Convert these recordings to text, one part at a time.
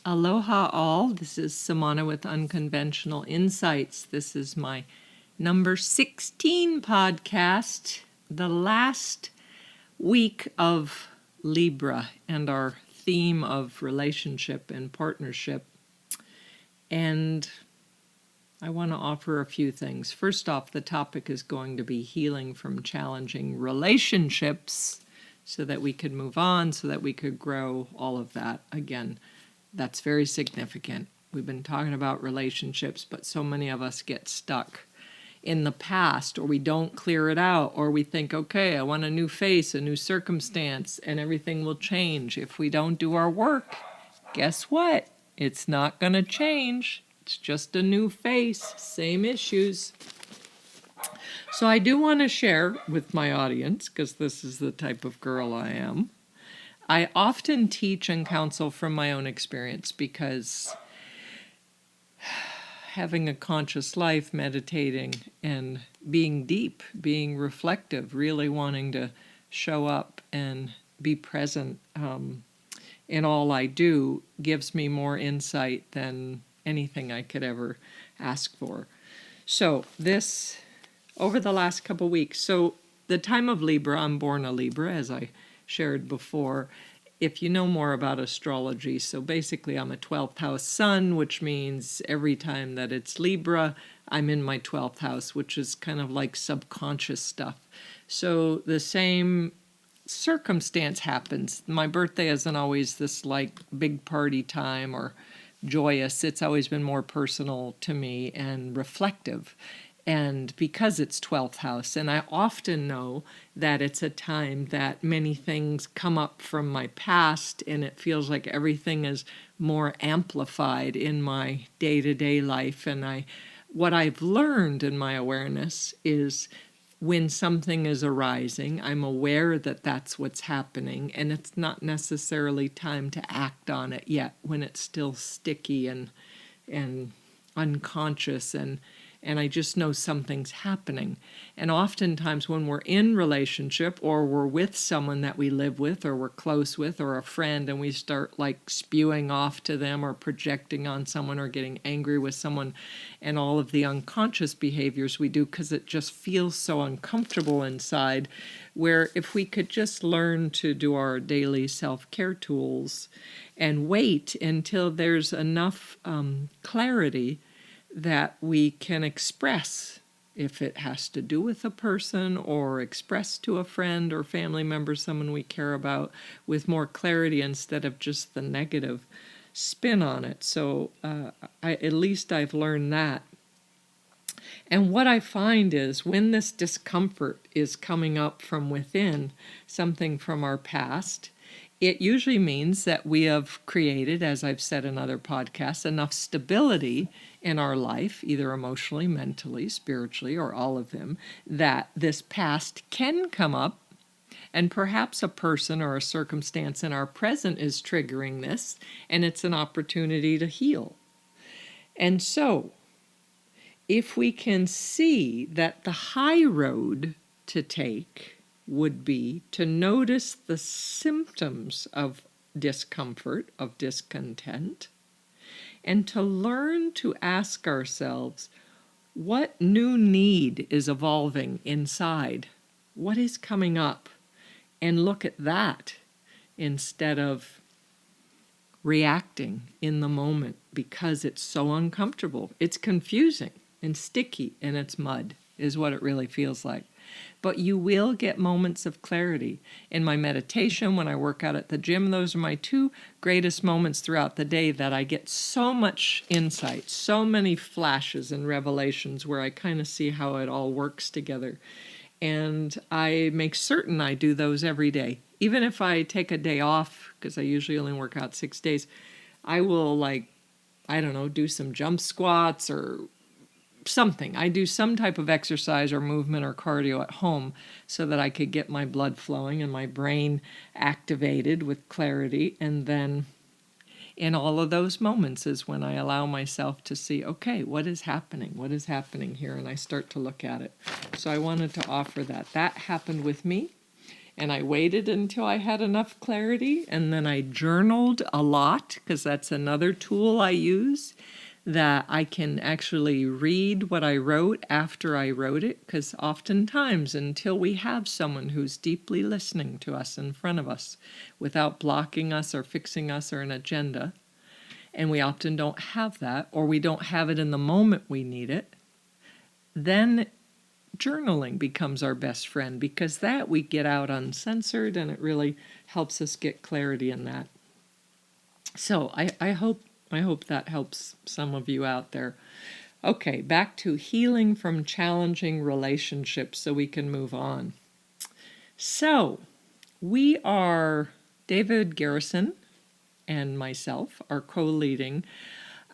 Aloha all. This is Samana with Unconventional Insights. This is my number 16 podcast, the last week of Libra and our theme of relationship and partnership. And I want to offer a few things. First off, the topic is going to be healing from challenging relationships so that we could move on, so that we could grow, all of that. Again, that's very significant. We've been talking about relationships, but so many of us get stuck in the past, or we don't clear it out, or we think, okay, I want a new face, a new circumstance, and everything will change. If we don't do our work, guess what? It's not going to change. It's just a new face, same issues. So I do want to share with my audience, because this is the type of girl I am. I often teach and counsel from my own experience because having a conscious life, meditating, and being deep, being reflective, really wanting to show up and be present in all I do gives me more insight than anything I could ever ask for. So this, over the last couple weeks, so the time of Libra, I'm born a Libra, as I shared before. If you know more about astrology, so basically I'm a 12th house sun, which means every time that it's Libra, I'm in my 12th house, which is kind of like subconscious stuff. So the same circumstance happens. My birthday isn't always this like big party time or joyous. It's always been more personal to me and reflective. And because it's 12th house, and I often know that it's a time that many things come up from my past, and it feels like everything is more amplified in my day-to-day life. And what I've learned in my awareness is when something is arising, I'm aware that that's what's happening, and it's not necessarily time to act on it yet when it's still sticky and unconscious, and I just know something's happening. And oftentimes when we're in relationship or we're with someone that we live with or we're close with or a friend, and we start like spewing off to them or projecting on someone or getting angry with someone, and all of the unconscious behaviors we do because it just feels so uncomfortable inside, where if we could just learn to do our daily self-care tools and wait until there's enough clarity that we can express, if it has to do with a person or express to a friend or family member, someone we care about, with more clarity instead of just the negative spin on it. So at least I've learned that. And what I find is when this discomfort is coming up from within, something from our past, it usually means that we have created, as I've said in other podcasts, enough stability in our life, either emotionally, mentally, spiritually, or all of them, that this past can come up, and perhaps a person or a circumstance in our present is triggering this, and it's an opportunity to heal. And so, if we can see that the high road to take would be to notice the symptoms of discomfort, of discontent, and to learn to ask ourselves, what new need is evolving inside? What is coming up? And look at that instead of reacting in the moment because it's so uncomfortable. It's confusing and sticky, and it's mud, is what it really feels like. But you will get moments of clarity. In my meditation, when I work out at the gym, those are my two greatest moments throughout the day that I get so much insight, so many flashes and revelations where I kind of see how it all works together. And I make certain I do those every day. Even if I take a day off, because I usually only work out 6 days, I will do some jump squats or something. I do some type of exercise or movement or cardio at home so that I could get my blood flowing and my brain activated with clarity. And then in all of those moments is when I allow myself to see, okay, what is happening? What is happening here? And I start to look at it. So I wanted to offer that. That happened with me. And I waited until I had enough clarity, and then I journaled a lot, because that's another tool I use, that I can actually read what I wrote after I wrote it, because oftentimes until we have someone who's deeply listening to us in front of us without blocking us or fixing us or an agenda, and we often don't have that, or we don't have it in the moment we need it, then journaling becomes our best friend, because that we get out uncensored, and it really helps us get clarity in that. So I hope that helps some of you out there. Okay, back to healing from challenging relationships so we can move on. So we are, David Garrison and myself are co-leading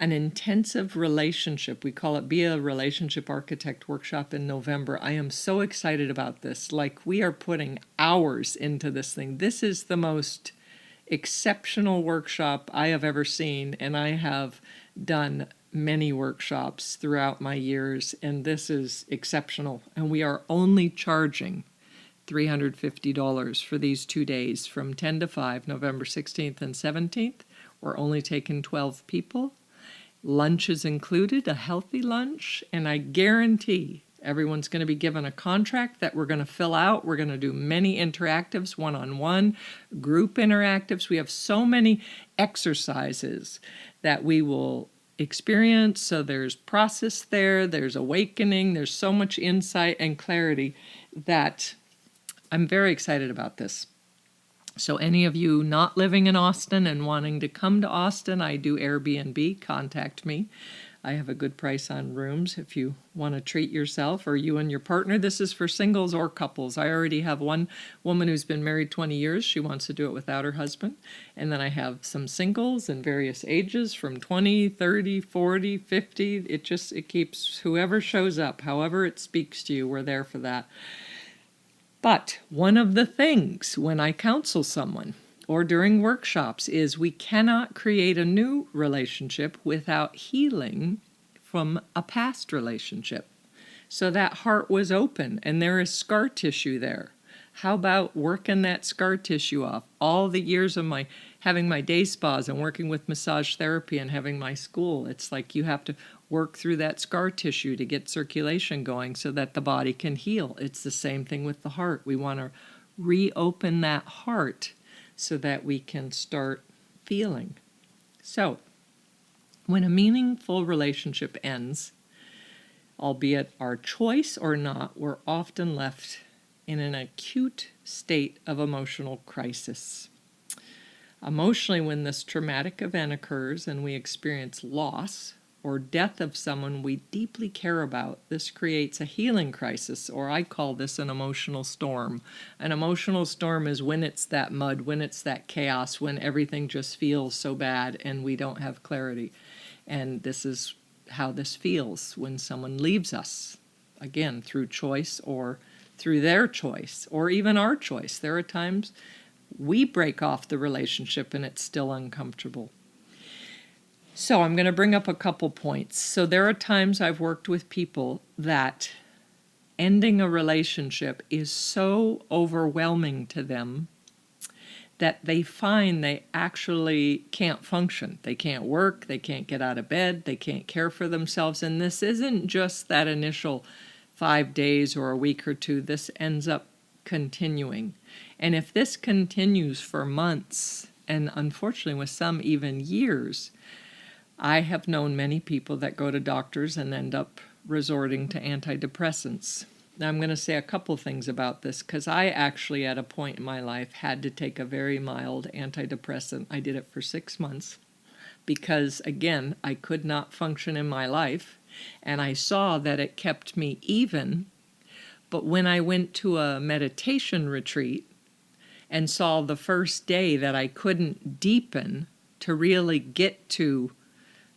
an intensive relationship. We call it Be a Relationship Architect workshop in November. I am so excited about this. Like, we are putting hours into this thing. This is the most exceptional workshop I have ever seen, and I have done many workshops throughout my years, and this is exceptional. And we are only charging $350 for these 2 days from 10 to 5, November 16th and 17th. We're only taking 12 people. Lunch is included, a healthy lunch, and I guarantee everyone's going to be given a contract that we're going to fill out. We're going to do many interactives, one-on-one, group interactives. We have so many exercises that we will experience. So there's process there, there's awakening, there's so much insight and clarity that I'm very excited about this. So any of you not living in Austin and wanting to come to Austin, I do Airbnb, contact me. I have a good price on rooms if you want to treat yourself or you and your partner. This is for singles or couples. I already have one woman who's been married 20 years. She wants to do it without her husband. And then I have some singles in various ages from 20, 30, 40, 50. It keeps whoever shows up, however it speaks to you, we're there for that. But one of the things when I counsel someone or during workshops is we cannot create a new relationship without healing from a past relationship. So that heart was open and there is scar tissue there. How about working that scar tissue off? All the years of my having my day spas and working with massage therapy and having my school, it's like you have to work through that scar tissue to get circulation going so that the body can heal. It's the same thing with the heart. We want to reopen that heart so that we can start feeling. So, when a meaningful relationship ends, albeit our choice or not, we're often left in an acute state of emotional crisis. Emotionally, when this traumatic event occurs and we experience loss or death of someone we deeply care about, this creates a healing crisis, or I call this an emotional storm. An emotional storm is when it's that mud, when it's that chaos, when everything just feels so bad and we don't have clarity. And this is how this feels when someone leaves us, again, through choice or through their choice, or even our choice. There are times we break off the relationship and it's still uncomfortable. So I'm going to bring up a couple points. So there are times I've worked with people that ending a relationship is so overwhelming to them that they find they actually can't function. They can't work, they can't get out of bed, they can't care for themselves. And this isn't just that initial 5 days or a week or two. This ends up continuing. And if this continues for months, and unfortunately with some even years, I have known many people that go to doctors and end up resorting to antidepressants. Now, I'm going to say a couple things about this because I actually, at a point in my life, had to take a very mild antidepressant. I did it for 6 months because, again, I could not function in my life, and I saw that it kept me even. But when I went to a meditation retreat and saw the first day that I couldn't deepen to really get to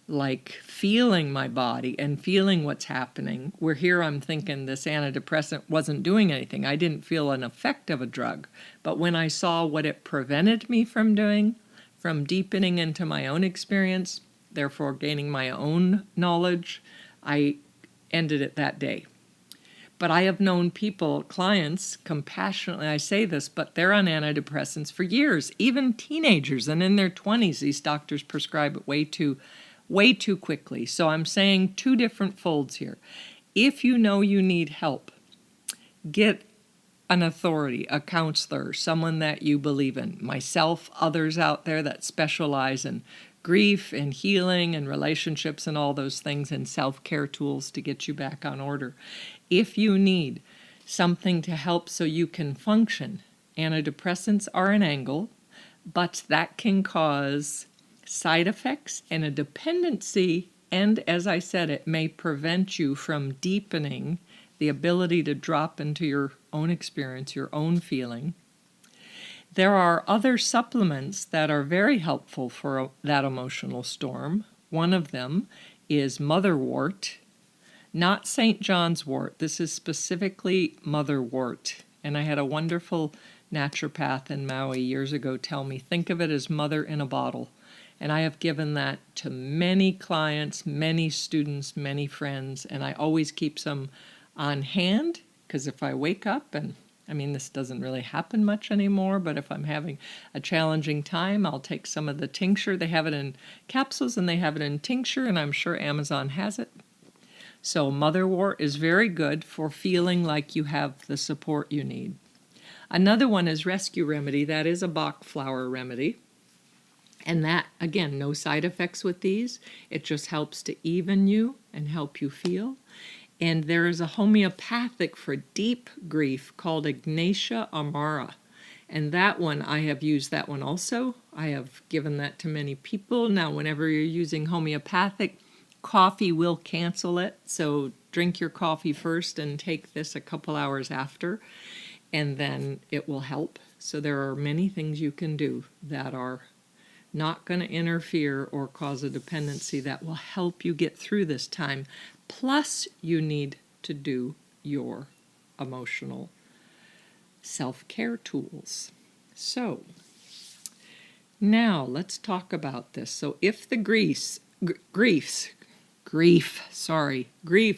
like feeling my body and feeling what's happening, where here I'm thinking this antidepressant wasn't doing anything. I didn't feel an effect of a drug. But when I saw what it prevented me from doing, from deepening into my own experience, therefore gaining my own knowledge, I ended it that day. But I have known people, clients, compassionately, I say this, but they're on antidepressants for years, even teenagers, and in their 20s, these doctors prescribe it way too quickly. So I'm saying two different folds here. If you know you need help, get an authority, a counselor, someone that you believe in. Myself, others out there that specialize in grief and healing and relationships and all those things, and self-care tools to get you back on order. If you need something to help so you can function, antidepressants are an angle, but that can cause side effects and a dependency, and as I said, it may prevent you from deepening the ability to drop into your own experience, your own feeling. There are other supplements that are very helpful for that emotional storm. One of them is motherwort, not St. John's wort. This is specifically motherwort. And I had a wonderful naturopath in Maui years ago tell me, think of it as mother in a bottle. And I have given that to many clients, many students, many friends, and I always keep some on hand, because if I wake up and this doesn't really happen much anymore, but if I'm having a challenging time, I'll take some of the tincture. They have it in capsules and they have it in tincture, and I'm sure Amazon has it. So motherwort is very good for feeling like you have the support you need. Another one is Rescue Remedy. That is a Bach flower remedy. And that, again, no side effects with these. It just helps to even you and help you feel. And there is a homeopathic for deep grief called Ignatia Amara. And that one, I have used that one also. I have given that to many people. Now, whenever you're using homeopathic, coffee will cancel it. So drink your coffee first and take this a couple hours after, and then it will help. So there are many things you can do that are not going to interfere or cause a dependency that will help you get through this time. Plus, you need to do your emotional self-care tools. So, now let's talk about this. So if the grief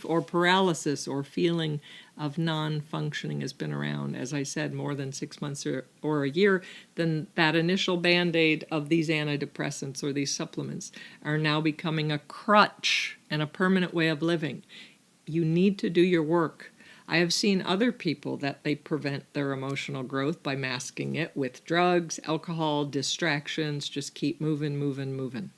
or paralysis or feeling of non-functioning has been around, as I said, more than 6 months or a year, then that initial Band-Aid of these antidepressants or these supplements are now becoming a crutch and a permanent way of living. You need to do your work. I have seen other people that they prevent their emotional growth by masking it with drugs, alcohol, distractions, just keep moving.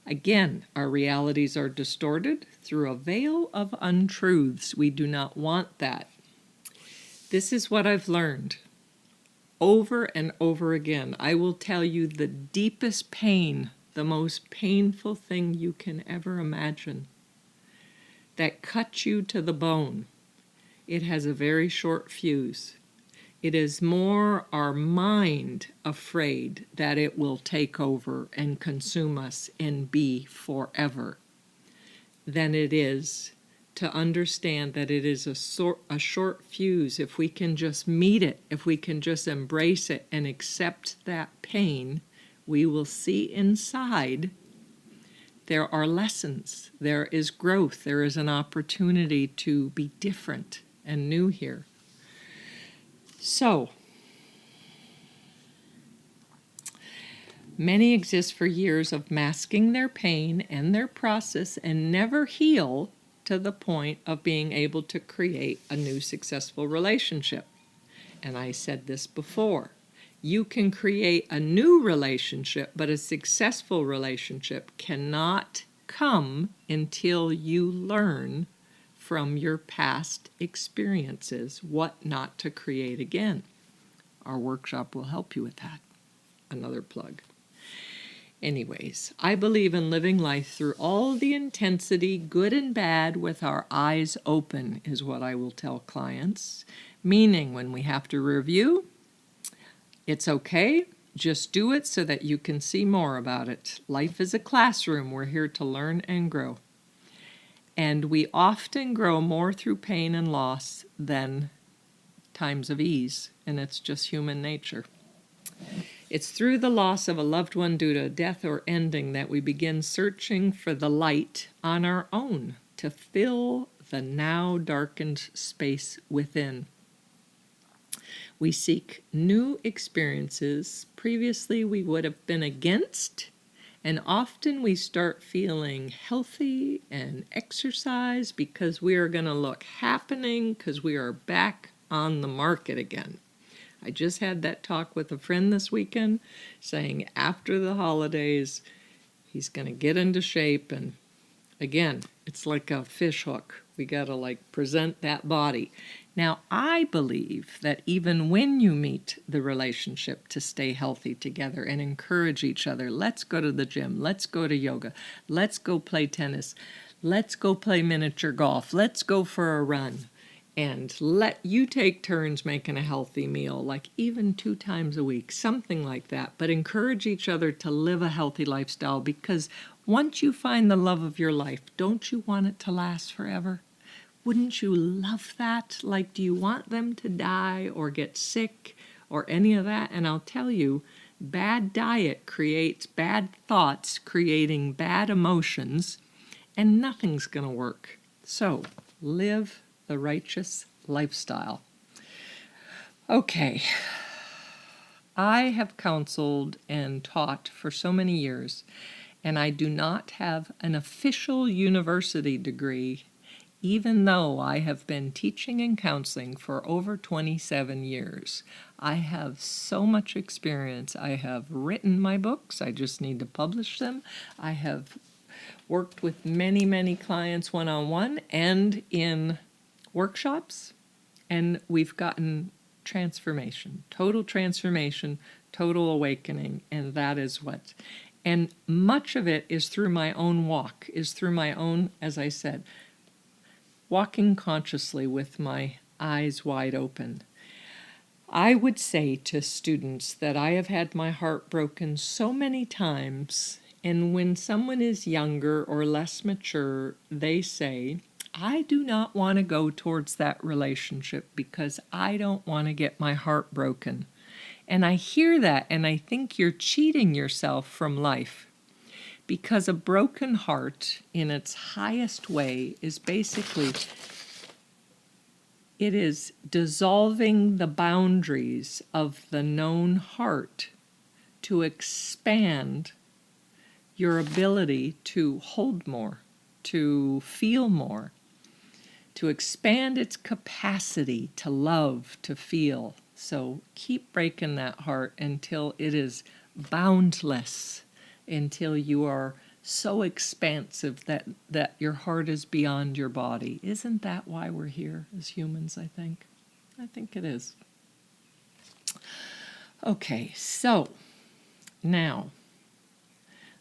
Again, our realities are distorted through a veil of untruths. We do not want that. This is what I've learned over and over again. I will tell you the deepest pain, the most painful thing you can ever imagine, that cuts you to the bone. It has a very short fuse. It is more our mind afraid that it will take over and consume us and be forever than it is to understand that it is a short fuse. If we can just meet it, if we can just embrace it and accept that pain, we will see inside there are lessons, there is growth, there is an opportunity to be different and new here. So, many exist for years of masking their pain and their process and never heal to the point of being able to create a new successful relationship. And I said this before. You can create a new relationship, but a successful relationship cannot come until you learn from your past experiences what not to create again. Our workshop will help you with that. Another plug. Anyways, I believe in living life through all the intensity, good and bad, with our eyes open, is what I will tell clients. Meaning, when we have to review, it's okay. Just do it so that you can see more about it. Life is a classroom. We're here to learn and grow. And we often grow more through pain and loss than times of ease, and it's just human nature. It's through the loss of a loved one due to death or ending that we begin searching for the light on our own to fill the now darkened space within. We seek new experiences previously we would have been against, and often we start feeling healthy and exercise because we are going to look happening because we are back on the market again. I just had that talk with a friend this weekend saying after the holidays he's going to get into shape, and again, it's like a fish hook. We got to present that body. Now, I believe that even when you meet the relationship to stay healthy together and encourage each other, let's go to the gym, let's go to yoga, let's go play tennis, let's go play miniature golf, let's go for a run, and let you take turns making a healthy meal, like even 2 times a week, something like that. But encourage each other to live a healthy lifestyle, because once you find the love of your life, don't you want it to last forever? Wouldn't you love that? Do you want them to die or get sick or any of that? And I'll tell you, bad diet creates bad thoughts, creating bad emotions, and nothing's going to work. So, live the righteous lifestyle. Okay. I have counseled and taught for so many years, and I do not have an official university degree, even though I have been teaching and counseling for over 27 years. I have so much experience. I have written my books. I just need to publish them. I have worked with many, many clients one-on-one and in workshops, and we've gotten transformation, total awakening, and that is what. And much of it is through my own walk, is through my own, as I said, walking consciously with my eyes wide open. I would say to students that I have had my heart broken so many times, and when someone is younger or less mature, they say, I do not want to go towards that relationship because I don't want to get my heart broken. And I hear that and I think you're cheating yourself from life. Because a broken heart, in its highest way, is basically, it is dissolving the boundaries of the known heart to expand your ability to hold more, to feel more, to expand its capacity to love, to feel. So keep breaking that heart until it is boundless, until you are so expansive that your heart is beyond your body. Isn't that why we're here as humans, I think? I think it is. Okay, so now,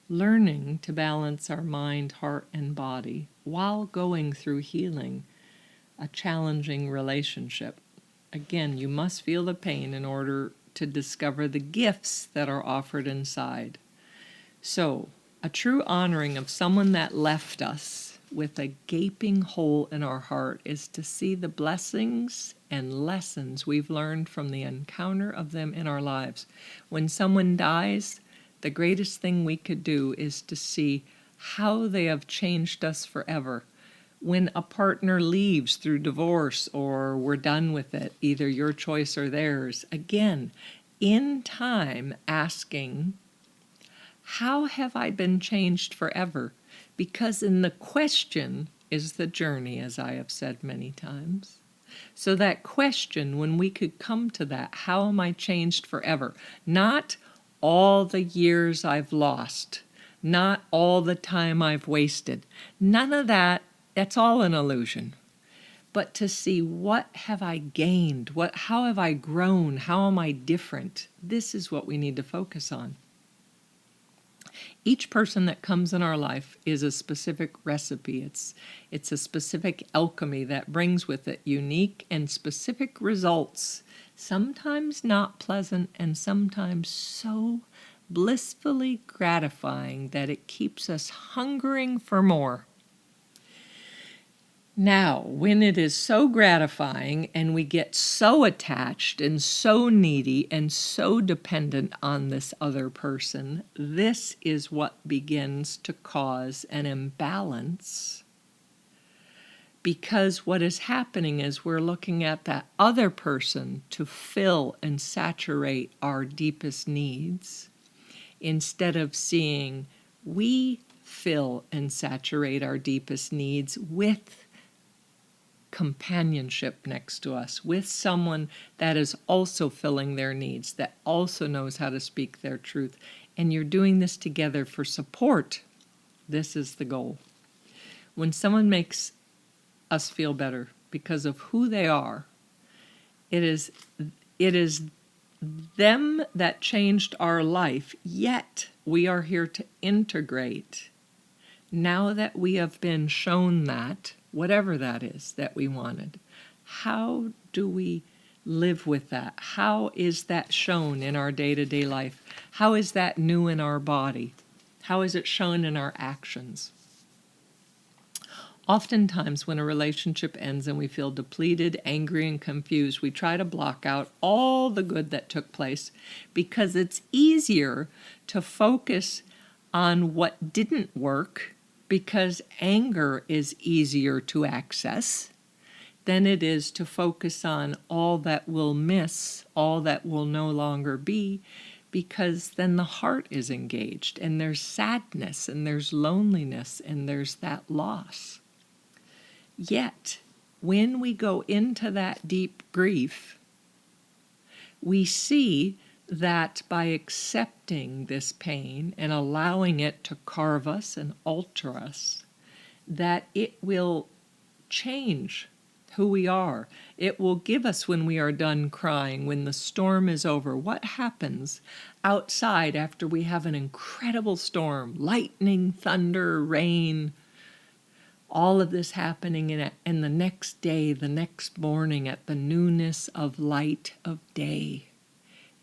learning to balance our mind, heart, and body while going through healing a challenging relationship. Again, you must feel the pain in order to discover the gifts that are offered inside. So, a true honoring of someone that left us with a gaping hole in our heart is to see the blessings and lessons we've learned from the encounter of them in our lives. When someone dies, the greatest thing we could do is to see how they have changed us forever. When a partner leaves through divorce or we're done with it, either your choice or theirs, again, in time asking, how have I been changed forever? Because in the question is the journey, as I have said many times. So that question, when we could come to that, how am I changed forever? Not all the years I've lost, not all the time I've wasted. None of that. That's all an illusion. But to see, what have I gained? How have I grown? How am I different? This is what we need to focus on. Each person that comes in our life is a specific recipe. It's a specific alchemy that brings with it unique and specific results, sometimes not pleasant and sometimes so blissfully gratifying that it keeps us hungering for more. Now, when it is so gratifying and we get so attached and so needy and so dependent on this other person, this is what begins to cause an imbalance Because what is happening is we're looking at that other person to fill and saturate our deepest needs instead of seeing we fill and saturate our deepest needs with companionship next to us, with someone that is also filling their needs, that also knows how to speak their truth. And you're doing this together for support. This is the goal. When someone makes us feel better because of who they are, it is them that changed our life, yet we are here to integrate. Now that we have been shown that, whatever that is that we wanted, how do we live with that? How is that shown in our day-to-day life? How is that new in our body? How is it shown in our actions? Oftentimes, when a relationship ends and we feel depleted, angry, and confused, we try to block out all the good that took place because it's easier to focus on what didn't work, because anger is easier to access than it is to focus on all that we'll miss, all that will no longer be, because then the heart is engaged and there's sadness and there's loneliness and there's that loss. Yet, when we go into that deep grief, we see that by accepting this pain and allowing it to carve us and alter us, that it will change who we are. It will give us, when we are done crying, when the storm is over, what happens outside after we have an incredible storm, lightning, thunder, rain, all of this happening, and the next day, the next morning, at the newness of light of day,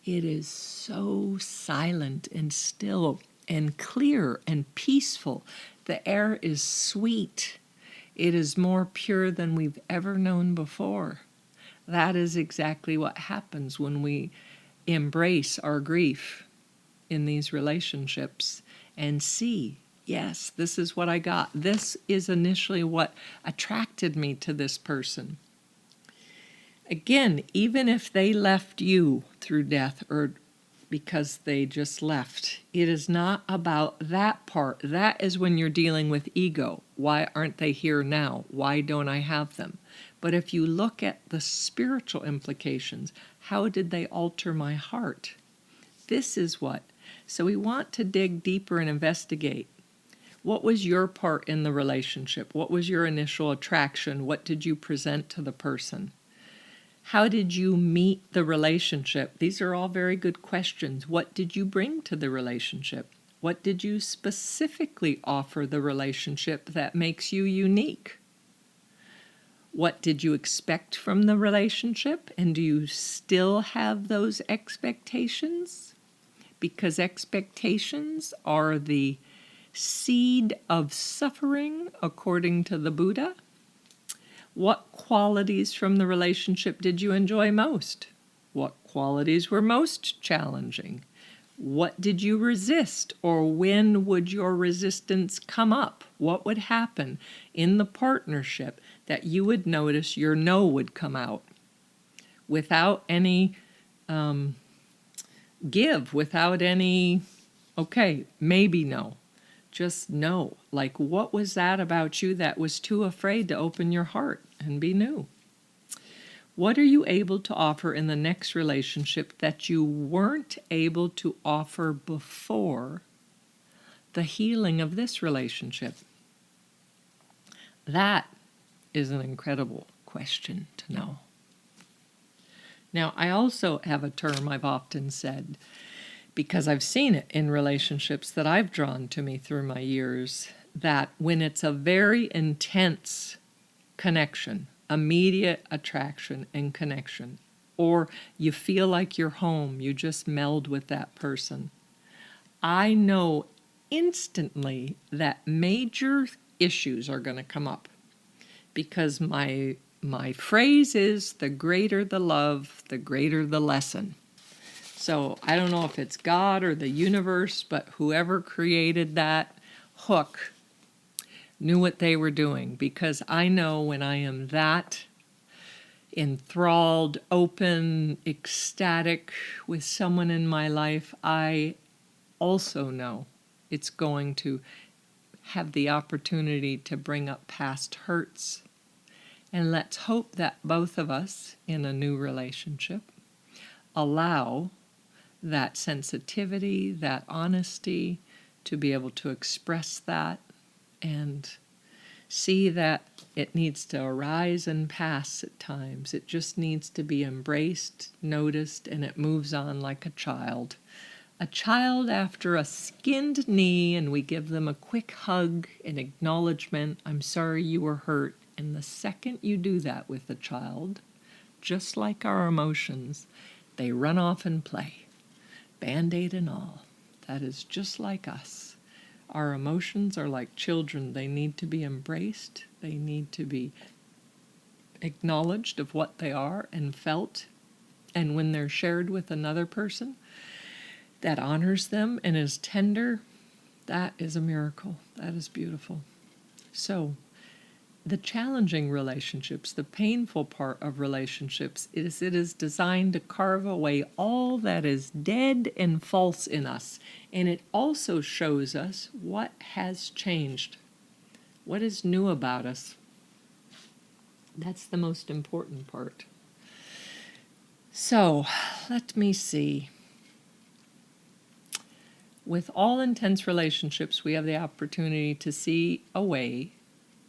it is so silent and still and clear and peaceful. The air is sweet. It is more pure than we've ever known before. That is exactly what happens when we embrace our grief in these relationships and see, yes, this is what I got. This is initially what attracted me to this person. Again, even if they left you through death or because they just left, it is not about that part. That is when you're dealing with ego. Why aren't they here now? Why don't I have them? But if you look at the spiritual implications, how did they alter my heart? This is what. So we want to dig deeper and investigate. What was your part in the relationship? What was your initial attraction? What did you present to the person? How did you meet the relationship? These are all very good questions. What did you bring to the relationship? What did you specifically offer the relationship that makes you unique? What did you expect from the relationship? And do you still have those expectations? Because expectations are the seed of suffering, according to the Buddha. What qualities from the relationship did you enjoy most? What qualities were most challenging? What did you resist, or when would your resistance come up? What would happen in the partnership that you would notice your no would come out without any give, without any, okay, maybe no. Just no. Like, what was that about you that was too afraid to open your heart and be new? What are you able to offer in the next relationship that you weren't able to offer before the healing of this relationship? That is an incredible question to know. Now, I also have a term I've often said, because I've seen it in relationships that I've drawn to me through my years, that when it's a very intense connection, immediate attraction and connection, or you feel like you're home, you just meld with that person, I know instantly that major issues are going to come up, because my phrase is, the greater the love, the greater the lesson. So I don't know if it's God or the universe, but whoever created that hook knew what they were doing, because I know when I am that enthralled, open, ecstatic with someone in my life, I also know it's going to have the opportunity to bring up past hurts. And let's hope that both of us in a new relationship allow that sensitivity, that honesty, to be able to express that and see that it needs to arise and pass at times. It just needs to be embraced, noticed, and it moves on like a child. A child after a skinned knee, and we give them a quick hug, an acknowledgement, I'm sorry you were hurt. And the second you do that with a child, just like our emotions, they run off and play, Band-Aid and all. That is just like us. Our emotions are like children. They need to be embraced. They need to be acknowledged of what they are and felt. And when they're shared with another person that honors them and is tender, that is a miracle. That is beautiful. So, the challenging relationships, the painful part of relationships, is it is designed to carve away all that is dead and false in us. And it also shows us what has changed, what is new about us. That's the most important part. So, let me see. With all intense relationships, we have the opportunity to see a way,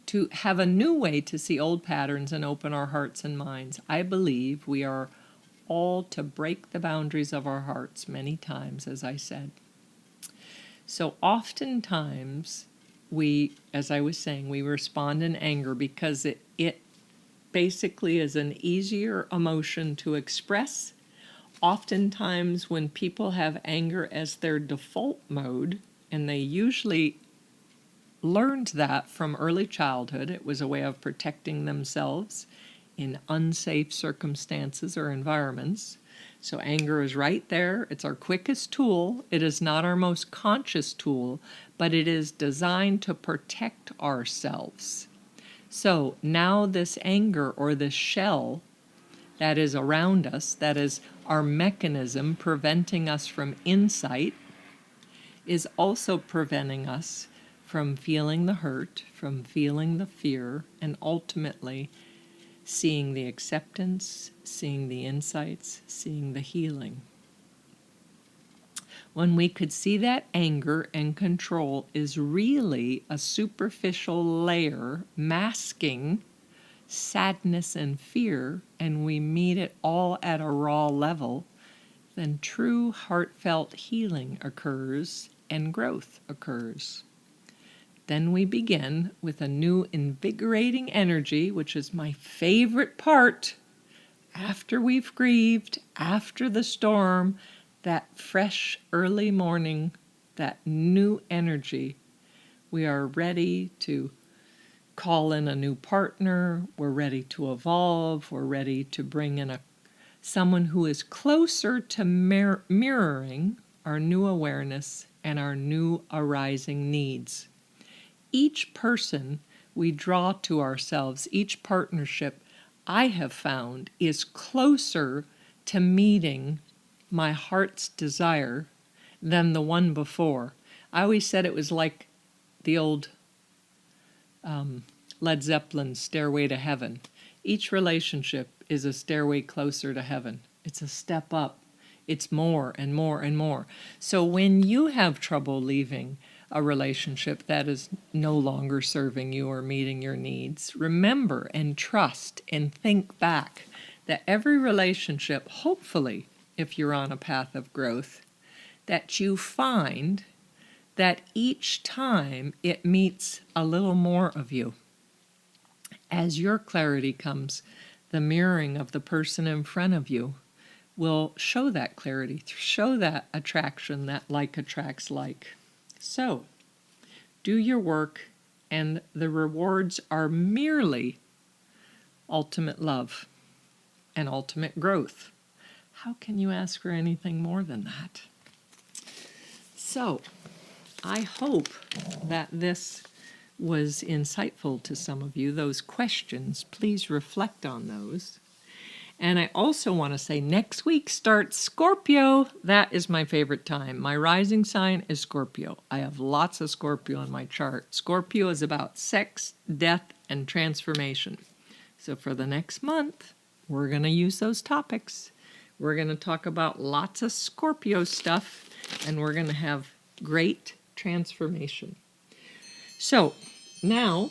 to have a new way to see old patterns and open our hearts and minds. I believe we are all to break the boundaries of our hearts many times, as I said. So oftentimes we, as I was saying, we respond in anger because it basically is an easier emotion to express. Oftentimes when people have anger as their default mode, and they usually learned that from early childhood, it was a way of protecting themselves in unsafe circumstances or environments. So anger is right there. It's our quickest tool. It is not our most conscious tool, but it is designed to protect ourselves. So now this anger, or this shell that is around us, that is our mechanism preventing us from insight, is also preventing us from feeling the hurt, from feeling the fear, and ultimately seeing the acceptance, seeing the insights, seeing the healing. When we could see that anger and control is really a superficial layer masking sadness and fear, and we meet it all at a raw level, then true heartfelt healing occurs and growth occurs. Then we begin with a new invigorating energy, which is my favorite part. After we've grieved, after the storm, that fresh early morning, that new energy, we are ready to call in a new partner, we're ready to evolve, we're ready to bring in someone who is closer to mirroring our new awareness and our new arising needs. Each person we draw to ourselves, each partnership, I have found, is closer to meeting my heart's desire than the one before. I always said it was like the old Led Zeppelin Stairway to Heaven. Each relationship is a stairway closer to heaven. It's a step up. It's more and more and more. So when you have trouble leaving a relationship that is no longer serving you or meeting your needs, remember and trust and think back that every relationship, hopefully, if you're on a path of growth, that you find that each time it meets a little more of you. As your clarity comes, the mirroring of the person in front of you will show that clarity, show that attraction, that like attracts like. So, do your work, and the rewards are merely ultimate love and ultimate growth. How can you ask for anything more than that? So, I hope that this was insightful to some of you. Those questions, please reflect on those. And I also want to say next week starts Scorpio. That is my favorite time. My rising sign is Scorpio. I have lots of Scorpio on my chart. Scorpio is about sex, death, and transformation. So for the next month, we're going to use those topics. We're going to talk about lots of Scorpio stuff, and we're going to have great transformation. So now,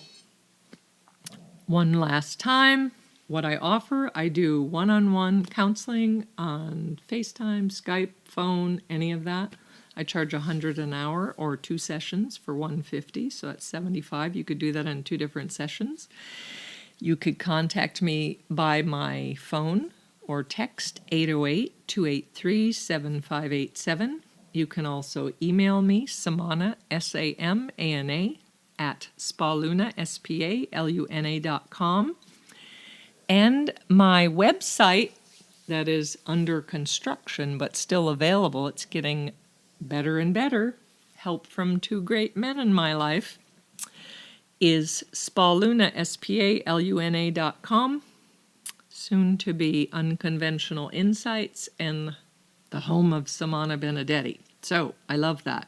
one last time, what I offer, I do one-on-one counseling on FaceTime, Skype, phone, any of that. I charge $100 an hour or 2 sessions for $150, so that's $75. You could do that in 2 different sessions. You could contact me by my phone or text 808-283-7587. You can also email me, Samana, S-A-M-A-N-A, at spaluna, spaluna.com. And my website, that is under construction but still available, it's getting better and better, help from 2 great men in my life, is spaluna, spaluna.com, soon to be Unconventional Insights, and the home of Samana Benedetti. So I love that.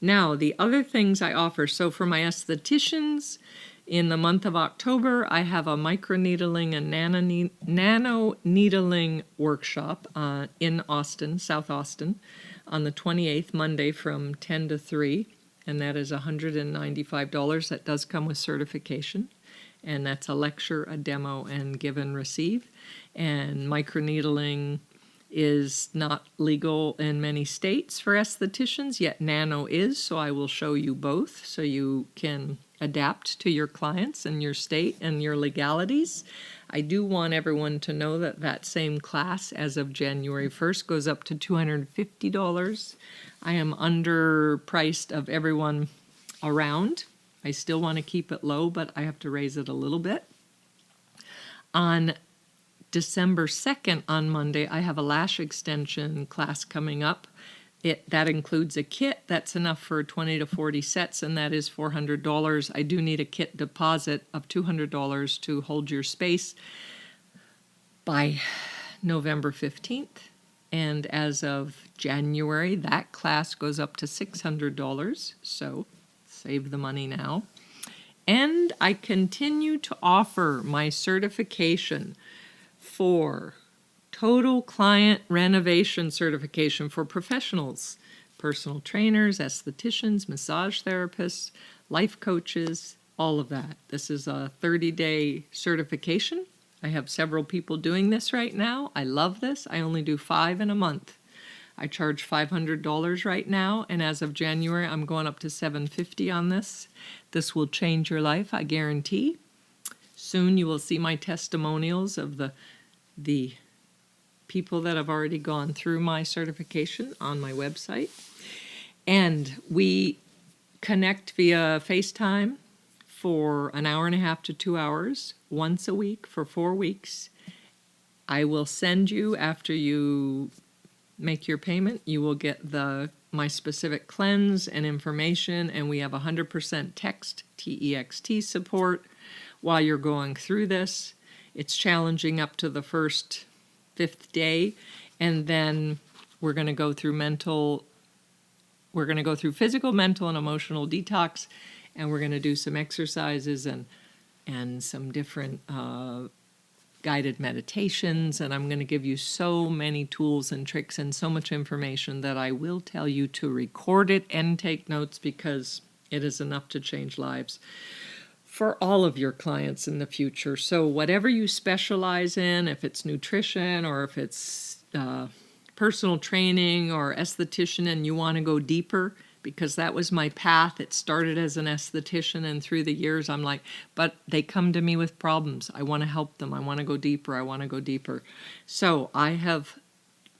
Now, the other things I offer, so for my estheticians, in the month of October, I have a microneedling and nano needling workshop in Austin, South Austin, on the 28th, Monday from 10 to 3, and that is $195. That does come with certification, and that's a lecture, a demo, and give and receive. And microneedling is not legal in many states for estheticians, yet nano is, so I will show you both so you can adapt to your clients and your state and your legalities. I do want everyone to know that that same class as of January 1st goes up to $250. I am underpriced of everyone around. I still want to keep it low, but I have to raise it a little bit. On December 2nd, on Monday, I have a lash extension class coming up. That includes a kit that's enough for 20 to 40 sets, and that is $400. I do need a kit deposit of $200 to hold your space by November 15th. And as of January, that class goes up to $600, so save the money now. And I continue to offer my certification for Total Client Renovation Certification for professionals, personal trainers, estheticians, massage therapists, life coaches, all of that. This is a 30-day certification. I have several people doing this right now. I love this. I only do 5 in a month. I charge $500 right now, and as of January, I'm going up to $750 on this. This will change your life, I guarantee. Soon you will see my testimonials of the people that have already gone through my certification on my website. And we connect via FaceTime for an hour and a half to 2 hours, once a week for 4 weeks. I will send you, after you make your payment, you will get my specific cleanse and information, and we have 100% text, TEXT support while you're going through this. It's challenging up to the first 5th day, and then we're going to go through physical, mental, and emotional detox, and we're going to do some exercises and some different guided meditations, and I'm going to give you so many tools and tricks and so much information that I will tell you to record it and take notes, because it is enough to change lives for all of your clients in the future. So whatever you specialize in, if it's nutrition or if it's personal training or esthetician and you want to go deeper, because that was my path. It started as an esthetician, and through the years I'm like, but they come to me with problems. I want to help them. I want to go deeper. So I have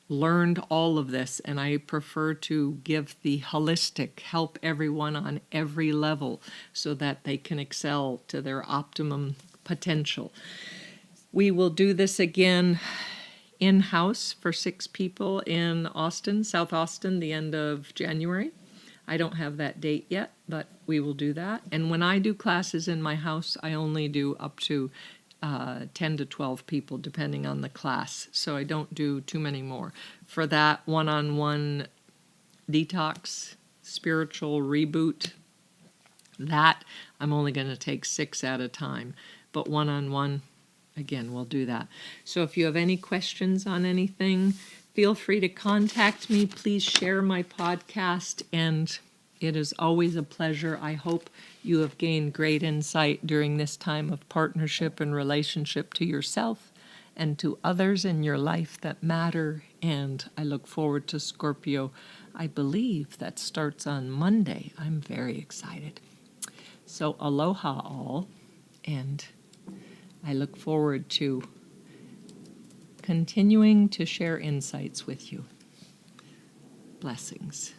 learned all of this, and I prefer to give the holistic, help everyone on every level so that they can excel to their optimum potential. We will do this again in-house for 6 people in Austin, South Austin, the end of January. I don't have that date yet, but we will do that. And when I do classes in my house, I only do up to 10 to 12 people, depending on the class. So I don't do too many more. For that one-on-one detox, spiritual reboot, that I'm only going to take 6 at a time. But one-on-one, again, we'll do that. So if you have any questions on anything, feel free to contact me. Please share my podcast, and it is always a pleasure. I hope you have gained great insight during this time of partnership and relationship to yourself and to others in your life that matter. And I look forward to Scorpio. I believe that starts on Monday. I'm very excited. So aloha all, and I look forward to continuing to share insights with you. Blessings.